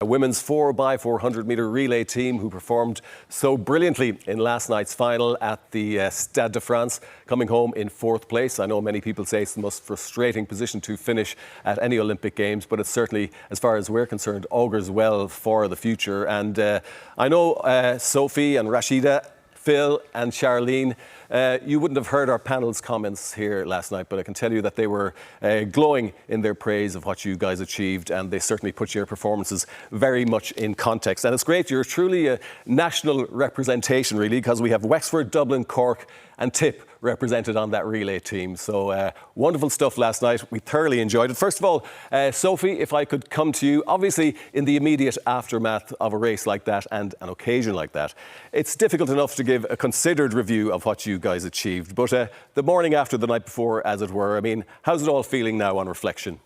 women's 4x400m relay team who performed so brilliantly in last night's final at the Stade de France, coming home in 4th place. I know many people say it's the most frustrating position to finish at any Olympic Games, but it's certainly, as far as we're concerned, augurs well for the future. And I know Sophie and Rhasidat, Phil and Sharlene, you wouldn't have heard our panel's comments here last night, but I can tell you that they were glowing in their praise of what you guys achieved, and they certainly put your performances very much in context. And it's great, you're truly a national representation, really, because we have Wexford, Dublin, Cork and Tip represented on that relay team. So wonderful stuff last night. We thoroughly enjoyed it. First of all, Sophie, if I could come to you, obviously in the immediate aftermath of a race like that and an occasion like that, it's difficult enough to give a considered review of what you guys achieved. But the morning after, the night before, as it were, I mean, how's it all feeling now on reflection?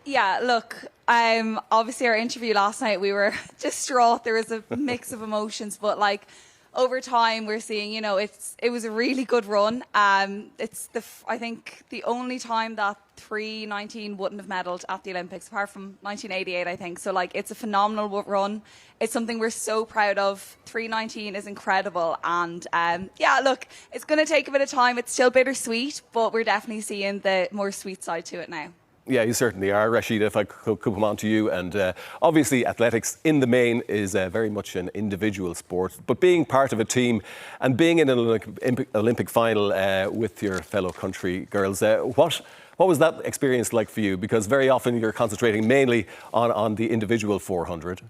Yeah, look, obviously our interview last night, we were distraught. There was a mix of emotions, but like over time we're seeing, you know, it was a really good run. It's I think the only time that 3:19 wouldn't have medalled at the Olympics, apart from 1988, I think. So like, it's a phenomenal run. It's something we're so proud of. 3:19 is incredible, and yeah, look, it's going to take a bit of time. It's still bittersweet, but we're definitely seeing the more sweet side to it now. Yeah, you certainly are. Rhasidat, if I could come on to you, and obviously athletics in the main is very much an individual sport, but being part of a team and being in an Olympic final with your fellow country girls, what was that experience like for you? Because very often you're concentrating mainly on the individual 400.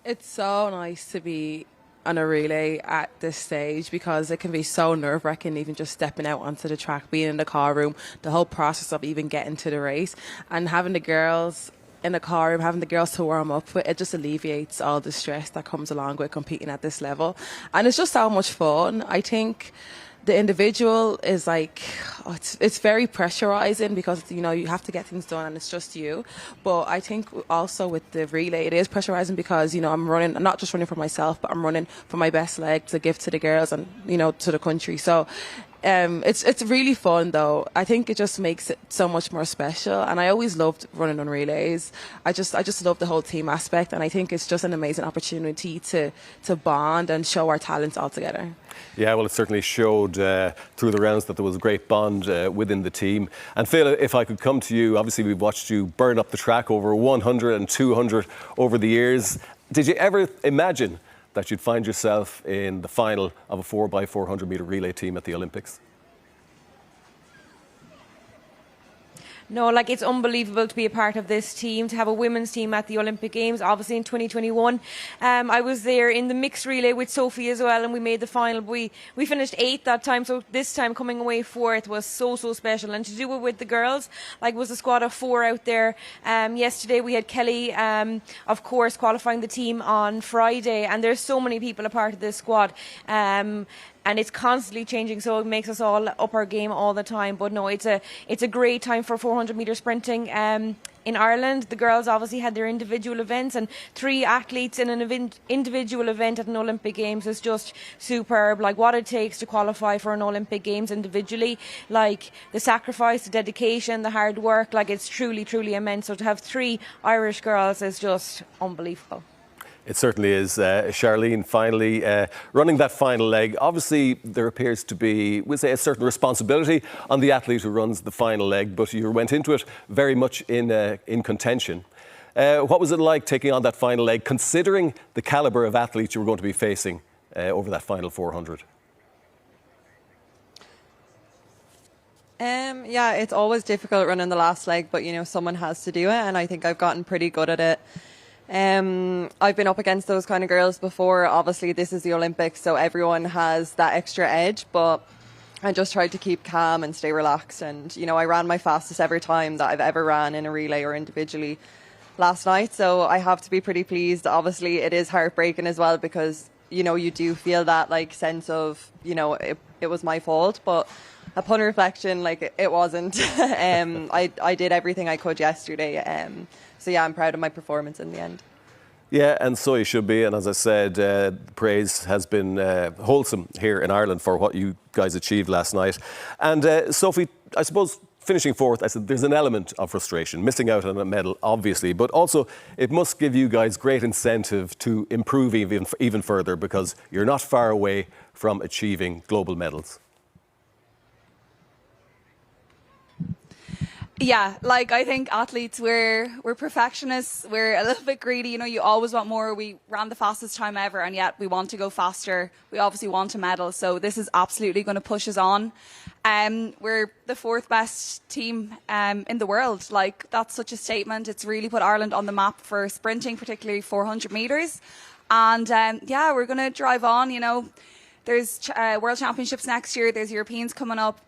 It's so nice to be on a relay at this stage, because it can be so nerve-wracking even just stepping out onto the track, being in the car room, the whole process of even getting to the race, and having the girls in the car room, having the girls to warm up with, it just alleviates all the stress that comes along with competing at this level. And it's just so much fun. I think the individual is like, it's very pressurizing, because, you know, you have to get things done and it's just you. But I think also with the relay, it is pressurizing because, you know, I'm not just running for myself, but I'm running for my best leg to give to the girls and, you know, to the country. So it's really fun though. I think it just makes it so much more special, and I always loved running on relays. I just love the whole team aspect, and I think it's just an amazing opportunity to bond and show our talents all together. Yeah, well, it certainly showed through the rounds that there was a great bond within the team. And Phil, if I could come to you, obviously we've watched you burn up the track over 100 and 200 over the years. Did you ever imagine that you'd find yourself in the final of a 4x400m relay team at the Olympics? No, like, it's unbelievable to be a part of this team, to have a women's team at the Olympic Games, obviously in 2021. I was there in the mixed relay with Sophie as well, and we made the final. We finished 8th that time, so this time coming away 4th was so special. And to do it with the girls, like, was a squad of 4 out there. Yesterday we had Kelly, of course, qualifying the team on Friday, and there's so many people a part of this squad. And it's constantly changing, so it makes us all up our game all the time. But no, it's a great time for 400-metre sprinting in Ireland. The girls obviously had their individual events, and 3 athletes in an individual event at an Olympic Games is just superb. Like, what it takes to qualify for an Olympic Games individually, like the sacrifice, the dedication, the hard work, like, it's truly, truly immense. So to have 3 Irish girls is just unbelievable. It certainly is. Sharlene, finally, running that final leg. Obviously, there appears to be, we'll say, a certain responsibility on the athlete who runs the final leg, but you went into it very much in contention. What was it like taking on that final leg, considering the calibre of athletes you were going to be facing over that final 400? Yeah, it's always difficult running the last leg, but, you know, someone has to do it, and I think I've gotten pretty good at it. I've been up against those kind of girls before. Obviously, this is the Olympics, so everyone has that extra edge, but I just tried to keep calm and stay relaxed. And, you know, I ran my fastest ever time that I've ever ran in a relay or individually last night, so I have to be pretty pleased. Obviously, it is heartbreaking as well, because, you know, you do feel that, like, sense of, you know, it was my fault, but upon reflection, like, it wasn't. I did everything I could yesterday. So yeah, I'm proud of my performance in the end. Yeah, and so you should be. And as I said, praise has been wholesome here in Ireland for what you guys achieved last night. And Sophie, I suppose finishing fourth, I said there's an element of frustration, missing out on a medal, obviously, but also it must give you guys great incentive to improve even further, because you're not far away from achieving global medals. Yeah, like I think athletes, we're perfectionists. We're a little bit greedy. You know, you always want more. We ran the fastest time ever, and yet we want to go faster. We obviously want a medal, so this is absolutely going to push us on. We're the fourth best team in the world. Like, that's such a statement. It's really put Ireland on the map for sprinting, particularly 400 metres. And yeah, we're going to drive on. You know, there's World Championships next year. There's Europeans coming up.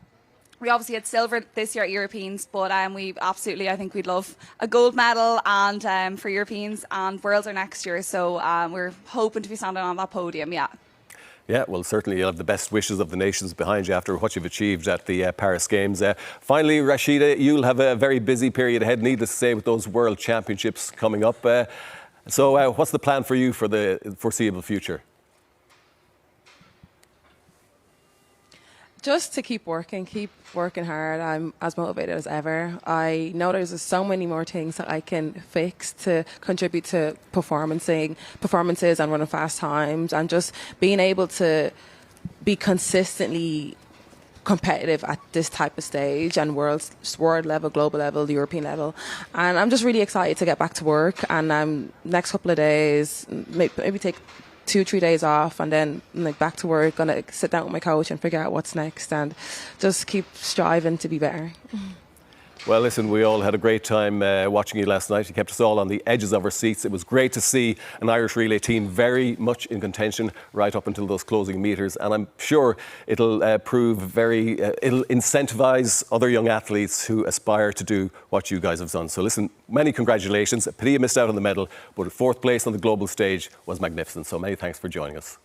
We obviously had silver this year at Europeans, but we absolutely, I think we'd love a gold medal and for Europeans, and Worlds are next year. So we're hoping to be standing on that podium, yeah. Yeah, well, certainly you'll have the best wishes of the nations behind you after what you've achieved at the Paris Games. Finally, Rhasidat, you'll have a very busy period ahead, needless to say, with those World Championships coming up. So what's the plan for you for the foreseeable future? Just to keep working hard. I'm as motivated as ever. I know there's so many more things that I can fix to contribute to performances and running fast times, and just being able to be consistently competitive at this type of stage and world level, global level, the European level. And I'm just really excited to get back to work, and next couple of days, maybe take 2-3 days off, and then back to work. Gonna sit down with my coach and figure out what's next, and just keep striving to be better. Well, listen, we all had a great time watching you last night. You kept us all on the edges of our seats. It was great to see an Irish relay team very much in contention right up until those closing metres, and I'm sure it'll it'll incentivise other young athletes who aspire to do what you guys have done. So listen, many congratulations. A pity you missed out on the medal, but fourth place on the global stage was magnificent. So many thanks for joining us.